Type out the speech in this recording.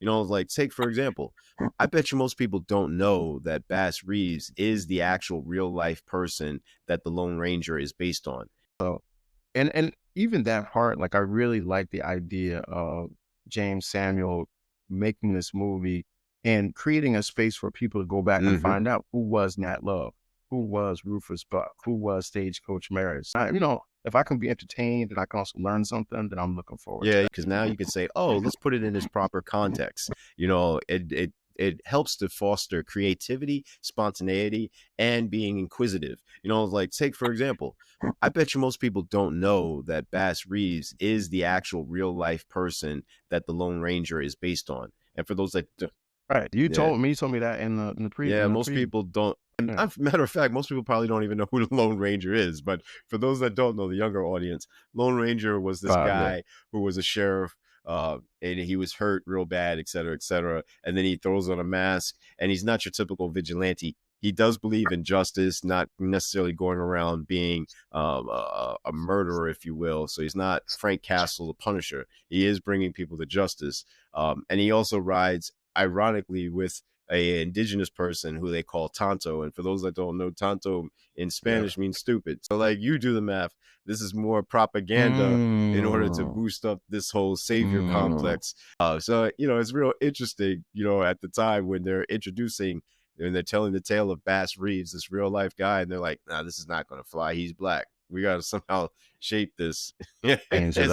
You know, like take for example, I bet you most people don't know that Bass Reeves is the actual real life person that the Lone Ranger is based on. So, and even that part, like I really like the idea of James Samuel making this movie and creating a space for people to go back and Hmm. find out who was Nat Love, who was Rufus Buck, who was Stagecoach Maris. If I can be entertained and I can also learn something, then I'm looking forward to Yeah, that. because now you could say, "Oh, let's put it in its proper context." You know, it helps to foster creativity, spontaneity, and being inquisitive. You know, like take for example, I bet you most people don't know that Bass Reeves is the actual real life person that the Lone Ranger is based on. And for those that, Right. yeah, You told me that in yeah, in the most preview. people don't. And Yeah. matter of fact, most people probably don't even know who the Lone Ranger is. But for those that don't know, the younger audience, Lone Ranger was this Yeah. guy who was a sheriff, and he was hurt real bad, et cetera, et cetera. And then he throws on a mask, and he's not your typical vigilante. He does believe in justice, not necessarily going around being a murderer, if you will. So he's not Frank Castle, the Punisher. He is bringing people to justice, and he also rides, ironically, with a indigenous person who they call Tonto. And for those that don't know, Tonto in Yeah. Spanish means stupid. So like you do the math. This is more propaganda in order to Mm, boost up this whole savior mm. complex. So you know, it's real interesting, you know, at the time when they're introducing and they're telling the tale of Bass Reeves, this real life guy, and they're like, nah, this is not gonna fly. He's black. We gotta somehow shape this. Change it